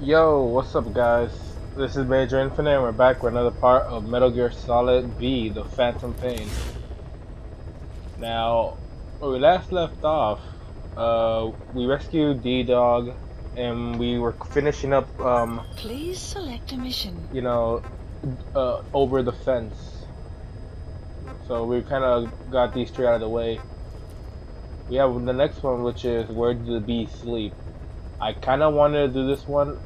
Yo, what's up guys? This is Major Infinite and we're back with another part of Metal Gear Solid V, The Phantom Pain. Now, where we last left off, we rescued D-Dog and we were finishing up, Please select a mission. over the fence. So we kind of got these three out of the way. We have the next one, which is Where Did the Bee Sleep? I kind of wanted to do this one,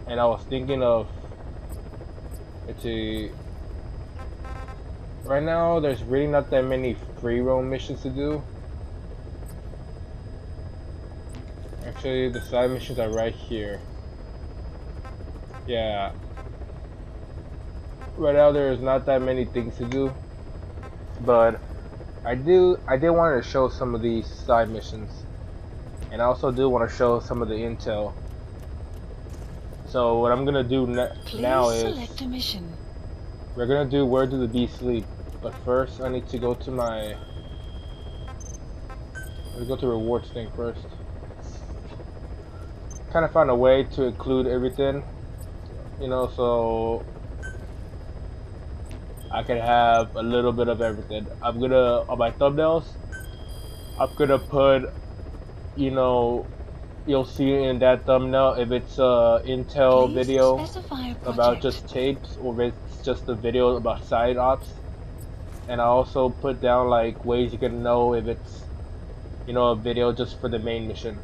and I was thinking of, let's see, right now, there's really not that many free roam missions to do. Actually, the side missions are right here. Yeah. Right now, there's not that many things to do. But I did want to show some of these side missions. And I also do want to show some of the intel. So what I'm going to do now Please is, select a mission. we're going to do Where Do the Bees Sleep. But first, I need to go to my... Let's go to rewards thing first. Kind of found a way to include everything, so I can have a little bit of everything. I'm gonna, on my thumbnails, I'm gonna put, you'll see in that thumbnail if it's a Intel Please video specify a about project. just tapes or if it's just a video about side ops. And I also put down like ways you can know if it's, a video just for the main mission.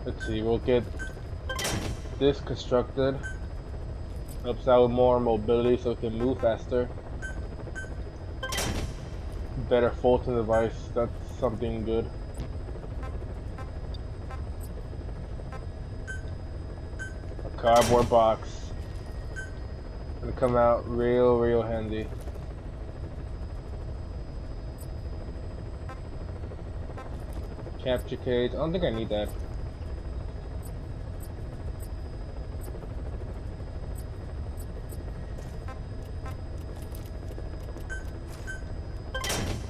Let's see, we'll get this constructed. Helps out with more mobility so it can move faster. Better Fulton device, that's something good. A cardboard box. Gonna come out real handy. Capture cage, I don't think I need that.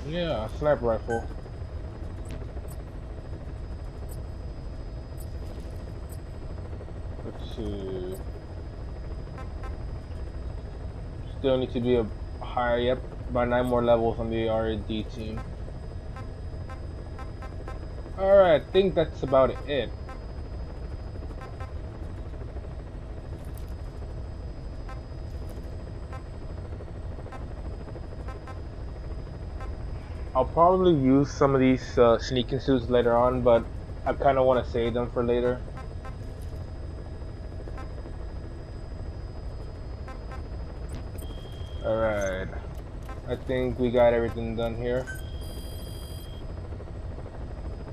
Yeah, sniper rifle. Let's see. Still need to be a higher, yep, by 9 more levels on the R&D team. Alright, I think that's about it. I'll probably use some of these sneaking suits later on, but I kind of want to save them for later. Alright, I think we got everything done here.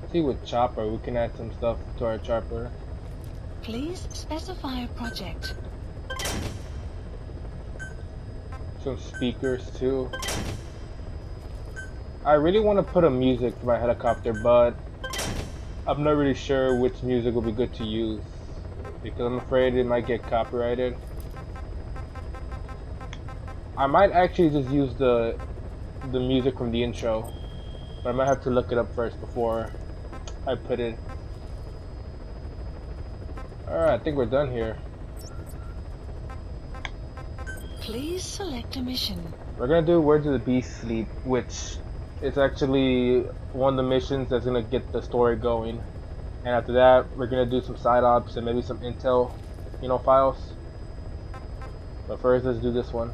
Let's see, with Chopper, we can add some stuff to our Chopper. Please specify a project. Some speakers too. I really want to put a music for my helicopter, but I'm not really sure which music will be good to use because I'm afraid it might get copyrighted. I might actually just use the music from the intro, but I might have to look it up first before I put it. Alright, I think we're done here. Please select a mission. We're gonna do Where Do the Bees Sleep, which is actually one of the missions that's gonna get the story going. And after that, we're gonna do some side ops and maybe some intel, files. But first, let's do this one.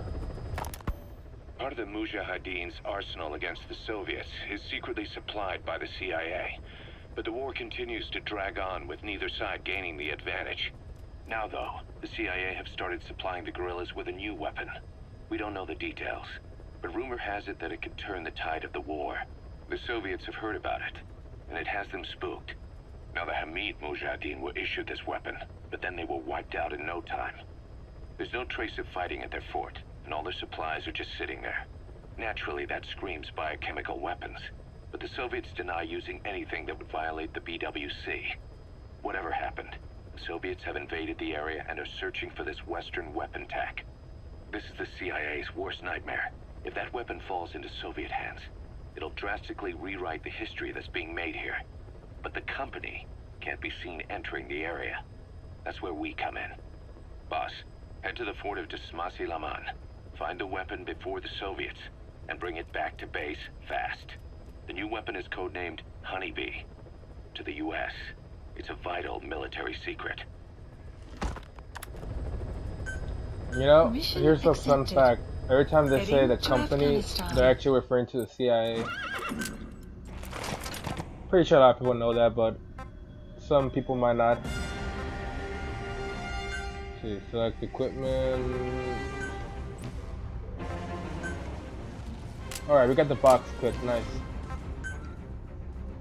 Part of the Mujahideen's arsenal against the Soviets is secretly supplied by the CIA. But the war continues to drag on with neither side gaining the advantage. Now though, the CIA have started supplying the guerrillas with a new weapon. We don't know the details, but rumor has it that it could turn the tide of the war. The Soviets have heard about it, and it has them spooked. Now the Hamid Mujahideen were issued this weapon, but then they were wiped out in no time. There's no trace of fighting at their fort, and all their supplies are just sitting there. Naturally, that screams biochemical weapons, but the Soviets deny using anything that would violate the BWC. Whatever happened, the Soviets have invaded the area and are searching for this Western weapon tech. This is the CIA's worst nightmare. If that weapon falls into Soviet hands, it'll drastically rewrite the history that's being made here. But the company can't be seen entering the area. That's where we come in. Boss, head to the fort of Desmasi-Laman. Find the weapon before the Soviets, and bring it back to base fast. The new weapon is codenamed Honeybee. To the U.S., it's a vital military secret. You know, Mission here's a fun accepted. fact. Every time they say Heading the to company, Afghanistan. they're actually referring to the CIA. Pretty sure a lot of people know that, but some people might not. Let's see, select equipment. Alright, we got the box equipped, nice.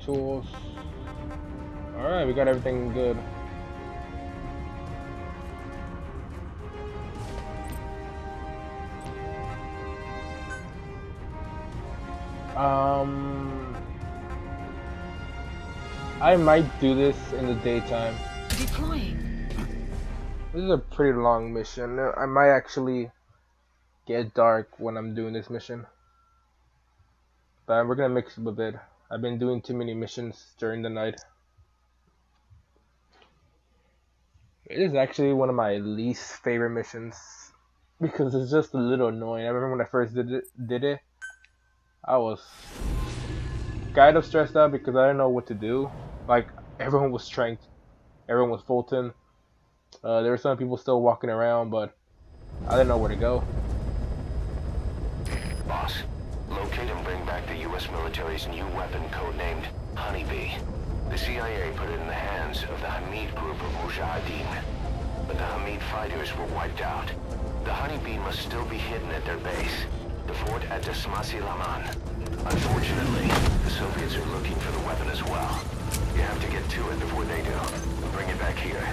Tools. Alright, we got everything good. I might do this in the daytime. Deploying. This is a pretty long mission. I might actually get dark when I'm doing this mission. But we're gonna mix up a bit. I've been doing too many missions during the night. It is actually one of my least favorite missions because it's just a little annoying. I remember when I first did it, I was kind of stressed out because I didn't know what to do. Like, everyone was tranked, everyone was Fulton. There were some people still walking around, but I didn't know where to go. Boss, locate and bring back the U.S. military's new weapon codenamed Honeybee. The CIA put it in the hands of the Hamid group of Mujahideen, but the Hamid fighters were wiped out. The Honeybee must still be hidden at their base, the fort at Desmasi-Laman. Unfortunately, the Soviets are looking for the weapon as well. You have to get to it before they do, and bring it back here.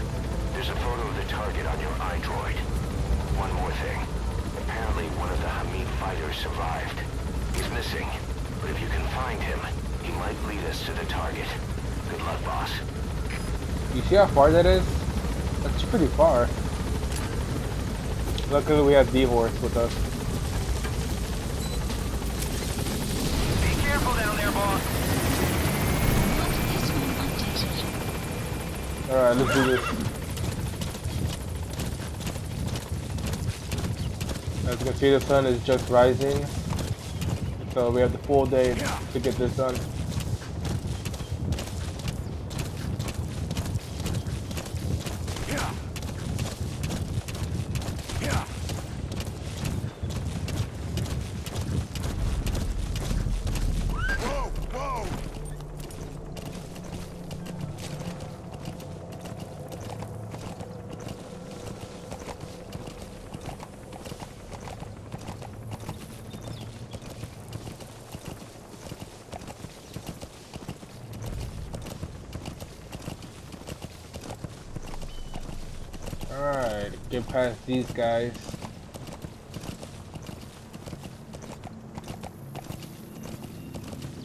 There's a photo of the target on your iDroid. One more thing. Apparently one of the Hamid fighters survived. He's missing, but if you can find him, he might lead us to the target. Good luck, boss. You see how far that is? That's pretty far. Luckily we have D-Horse with us. Be careful down there, boss. Alright, let's do this. As you can see, the sun is just rising. So we have the full day to get this done. Alright, get past these guys.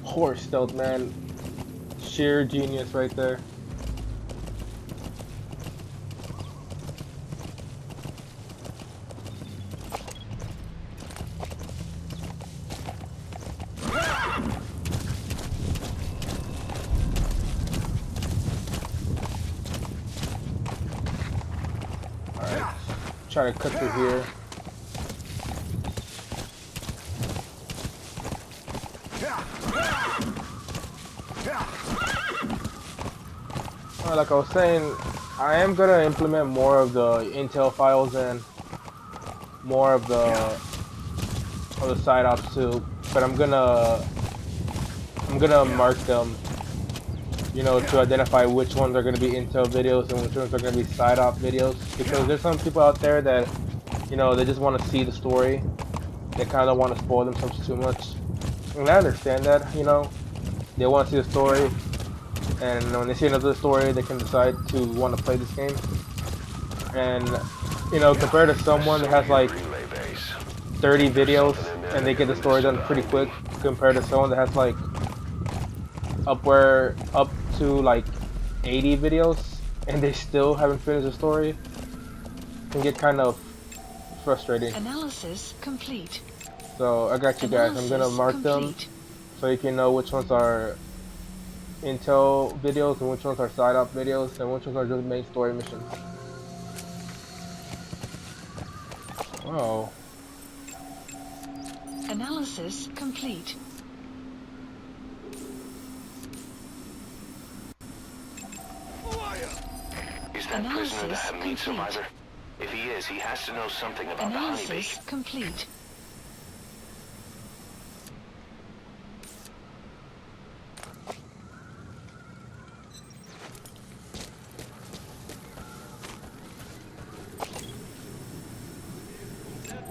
Horse stealth, man. Sheer genius right there. Try to cut through here. Like I was saying, I am gonna implement more of the intel files and more of the side ops too. But I'm gonna mark them, you know, to identify which ones are going to be intel videos and which ones are going to be side op videos, because there's some people out there that, you know, they just want to see the story. They kind of don't want to spoil themselves too much, and I understand that. You know, they want to see the story, and when they see another story, they can decide to want to play this game. And, you know, compared to someone that has like 30 videos and they get the story done pretty quick, compared to someone that has like up to like 80 videos and they still haven't finished the story, can get kind of frustrating. Analysis complete. So I got you guys. I'm gonna mark them so you can know which ones are intel videos and which ones are side op videos and which ones are just main story missions. Oh. Analysis complete. Is that prisoner the Analysis Hamid complete. survivor? If he is, he has to know something about the honeybee. Analysis complete.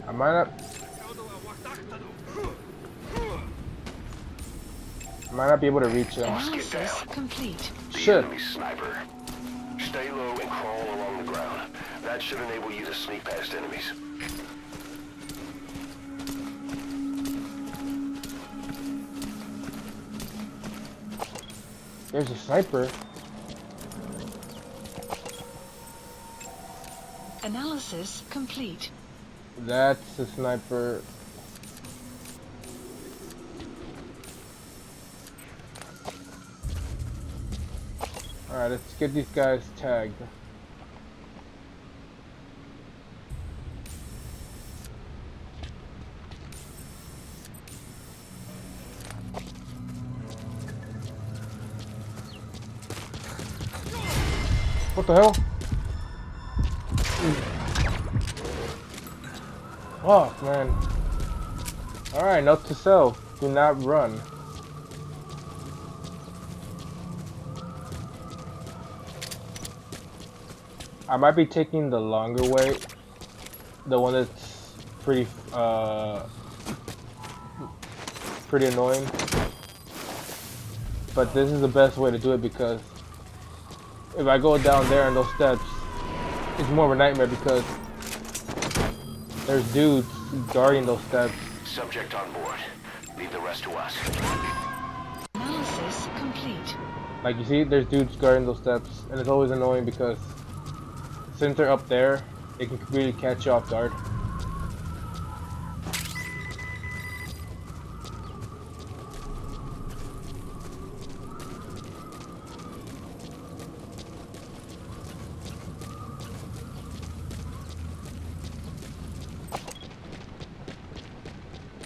I might not be able to reach him. Analysis complete. The Shit. enemy sniper. Stay low and crawl along the ground. That should enable you to sneak past enemies. There's a sniper. Analysis complete. That's a sniper. Alright, let's get these guys tagged. What the hell? Oh, man. Alright, note to self. Do not run. I might be taking the longer way. The one that's pretty annoying. But this is the best way to do it because if I go down there on those steps, it's more of a nightmare because there's dudes guarding those steps. Subject on board. Leave the rest to us. Analysis complete. Like you see, there's dudes guarding those steps, and it's always annoying because since they're up there, they can really catch you off guard.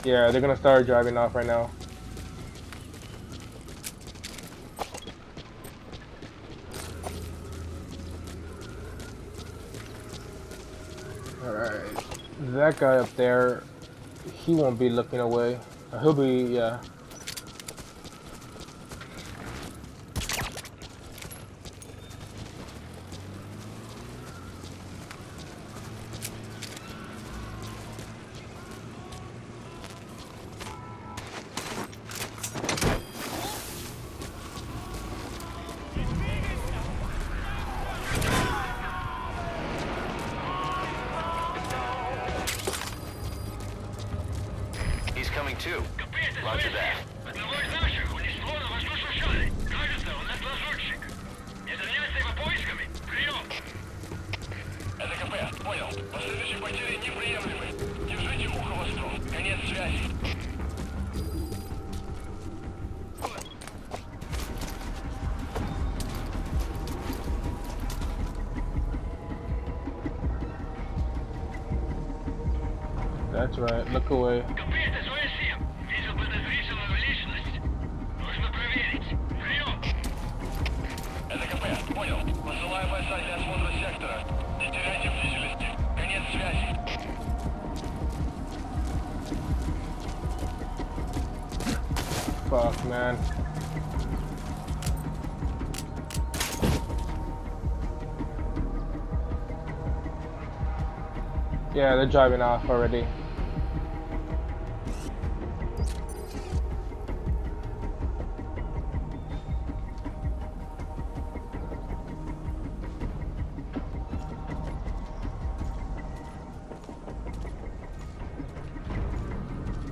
Yeah, they're gonna start driving off right now. Alright, that guy up there, he won't be looking away. He'll be, yeah. He's coming too. Roger that. That's right, look away. Fuck, man. Yeah, they're driving off already.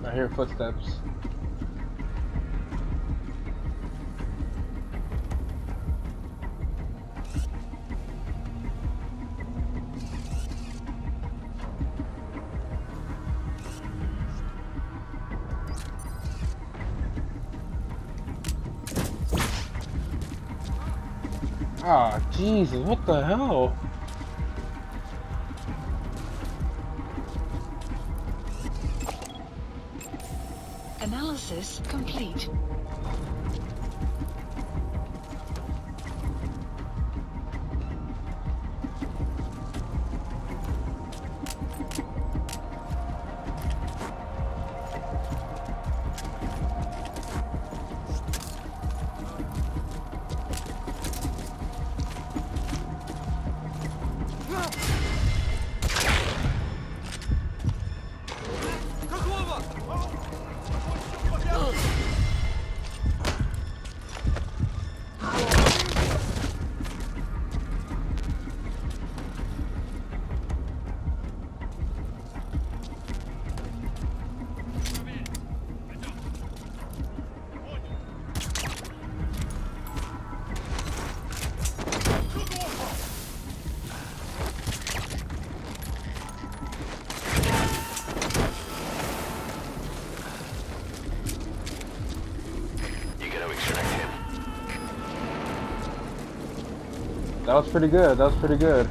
I hear footsteps. Ah, Jesus, what the hell? Analysis complete. That was pretty good. That was pretty good.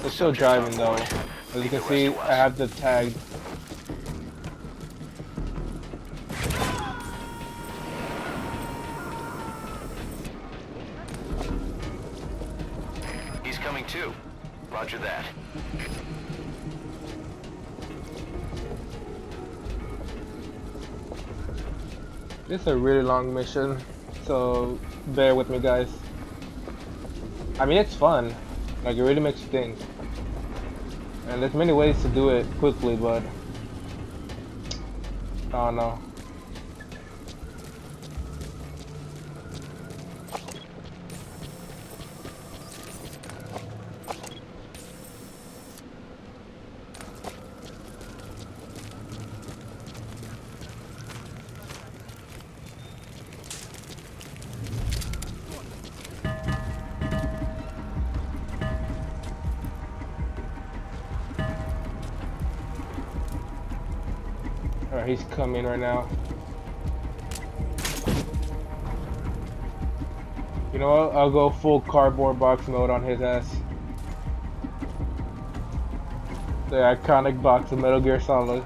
It's still driving though. As you can see, I have the tag. He's coming too. Roger that. This is a really long mission, so bear with me, guys. I mean, it's fun. Like, it really makes you think. And there's many ways to do it quickly, but I don't know. Alright, he's coming right now. You know what? I'll go full cardboard box mode on his ass. The iconic box of Metal Gear Solid.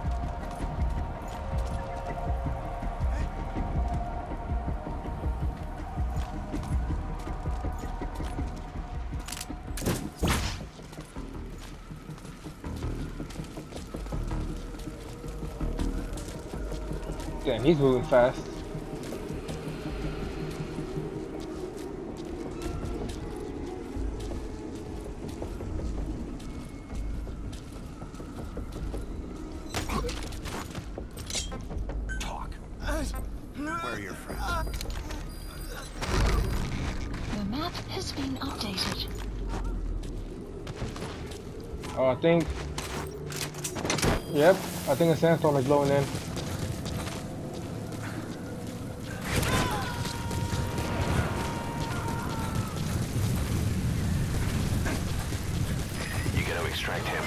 Damn, he's moving fast. Talk. Where are your friends? The map has been updated. Oh, I think... Yep, I think a sandstorm is blowing in. You gotta extract him.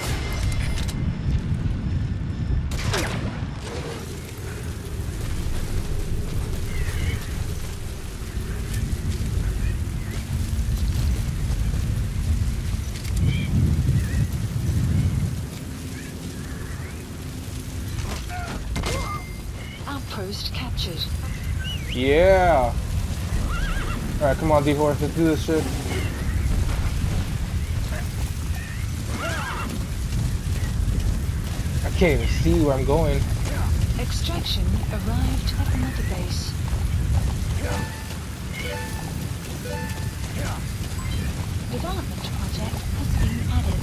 Outpost captured. Yeah! Alright, come on, D-Horse, let's do this shit. I can't even see where I'm going. Extraction arrived at the mother base. Development project has been added.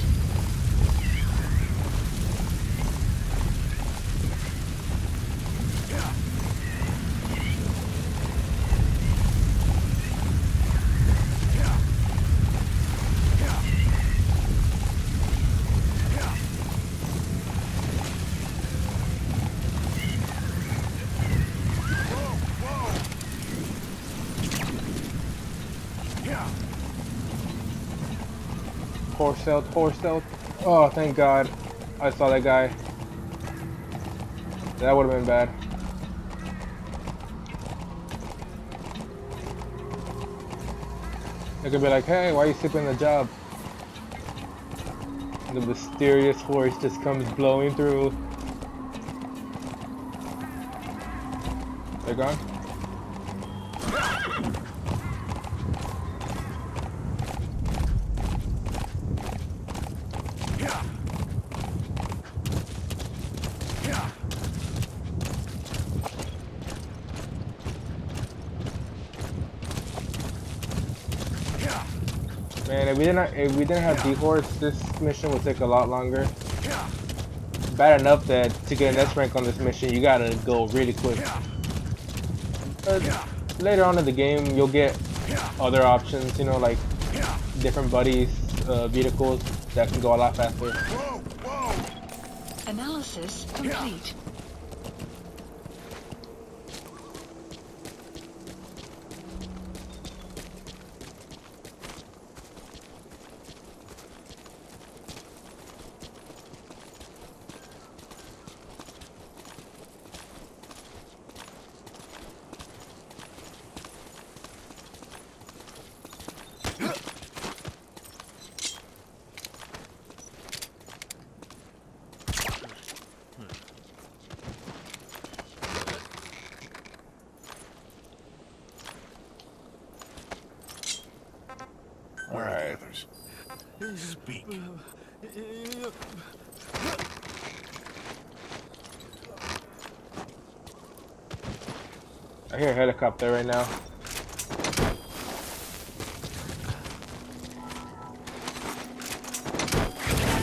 Horse stealth, horse stealth. Oh, thank God. I saw that guy. That would have been bad. They could be like, hey, why are you skipping the job? And the mysterious horse just comes blowing through. They're gone? Man, if we didn't have D-Horse, this mission would take a lot longer. Bad enough that to get an S rank on this mission, you gotta go really quick. Later on in the game, you'll get other options, you know, like different buddies, vehicles that can go a lot faster. Analysis complete. Where are the others? Speak. I hear a helicopter right now.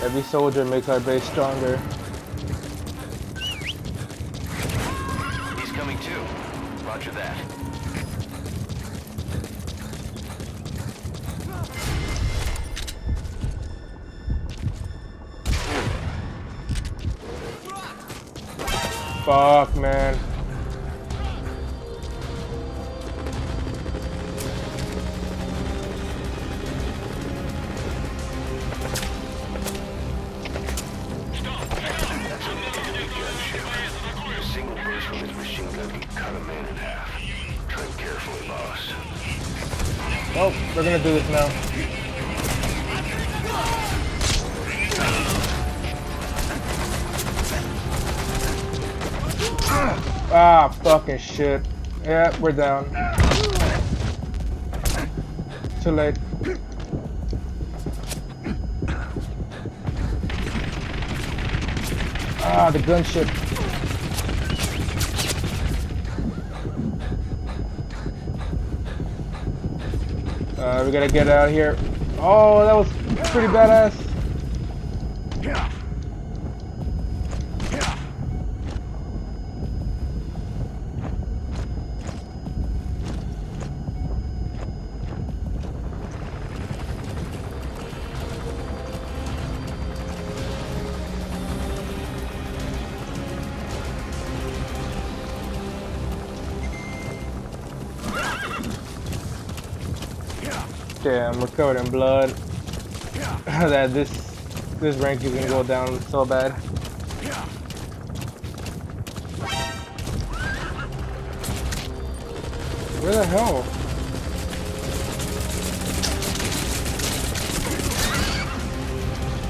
Every soldier makes our base stronger. He's coming too. Roger that. Fuck, man. Single burst from his machine gun can cut a man in half. Tread carefully, boss. Oh, we're gonna do this now. Ah, fucking shit. Yeah, we're down. Too late. Ah, the gunship. We gotta get out of here. Oh, that was pretty badass. Damn, we're covered in blood. That this rank is gonna go down so bad. Where the hell?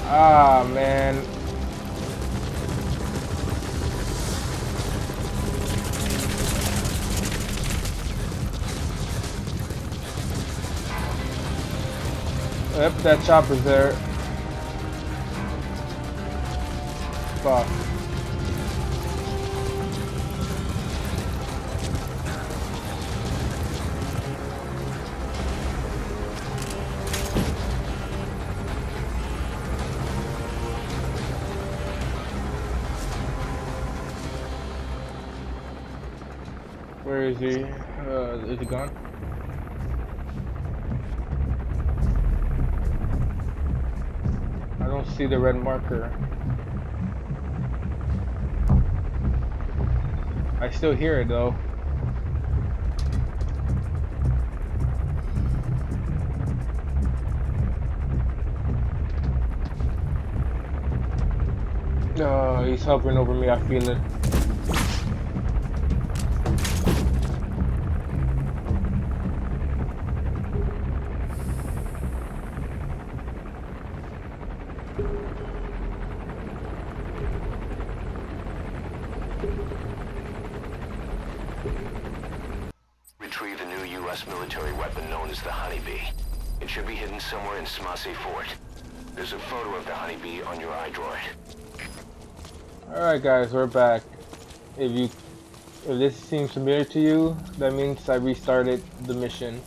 Ah, man. Yep, that chopper's there. Fuck. Where is he? Is he gone? I don't see the red marker. I still hear it though. He's hovering over me, I feel it. Retrieve a new U.S. military weapon known as the Honeybee. It should be hidden somewhere in Smasei Fort. There's a photo of the Honeybee on your iDroid. Alright guys, we're back. If this seems familiar to you, that means I restarted the mission.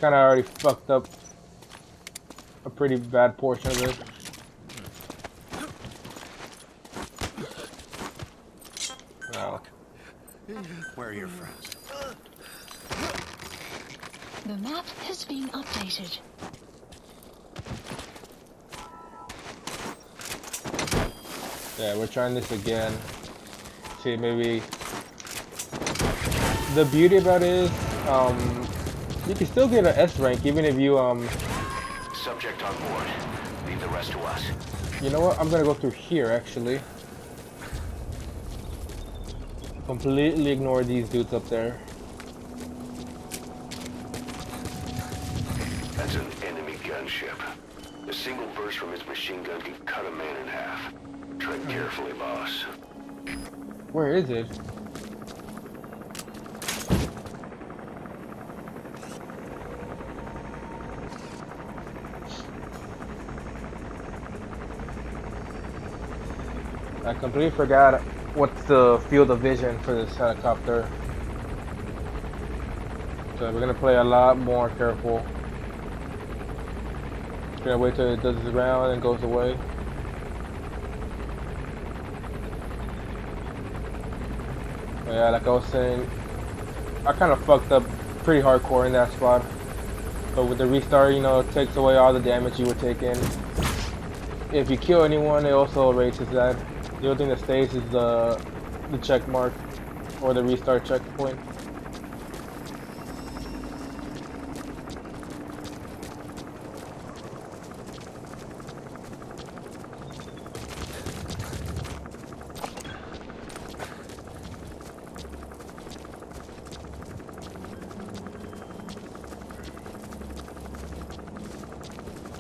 Kinda already fucked up a pretty bad portion of it. Wow. Where are your friends? The map has been updated. Yeah, we're trying this again. See, maybe the beauty about it is, you can still get an S rank even if you Subject on board. Leave the rest to us. You know what? I'm gonna go through here actually. Completely ignore these dudes up there. That's an enemy gunship. A single burst from its machine gun can cut a man in half. Tread carefully, boss. Where is it? I completely forgot what's the field of vision for this helicopter. So we're gonna play a lot more careful. Gonna wait till it does its round and goes away. But yeah, like I was saying, I kind of fucked up pretty hardcore in that spot. But with the restart, you know, it takes away all the damage you were taking. If you kill anyone, it also erases that. The only thing that stays is the check mark or the restart checkpoint.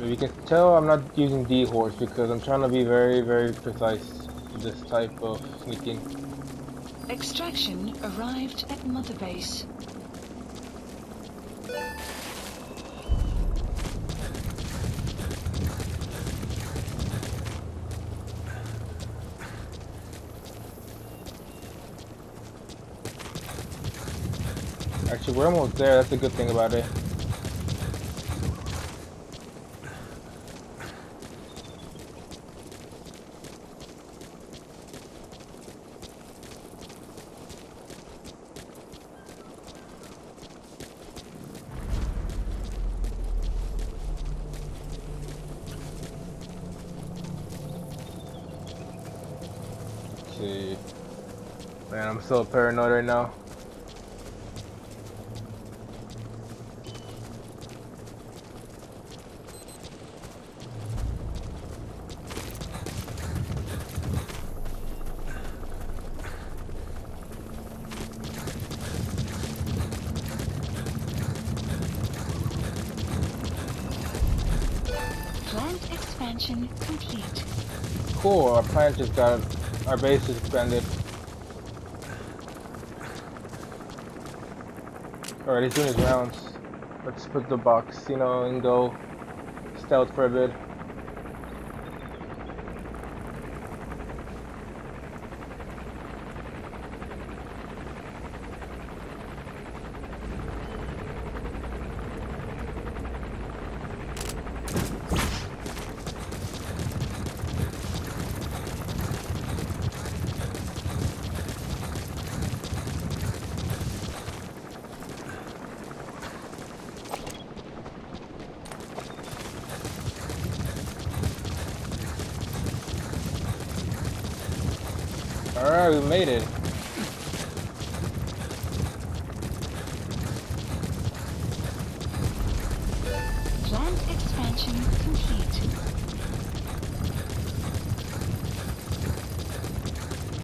If you can tell, I'm not using D-horse because I'm trying to be very, very precise with this type of sneaking. Extraction arrived at Mother Base. Actually, we're almost there. That's a good thing about it. See, man, I'm so paranoid right now. Plant expansion complete. Cool, our plant just got, our base is expanded. Alright, he's doing his rounds. Let's put the box, you know, and go stealth for a bit. Alright, we made it. Plant expansion complete.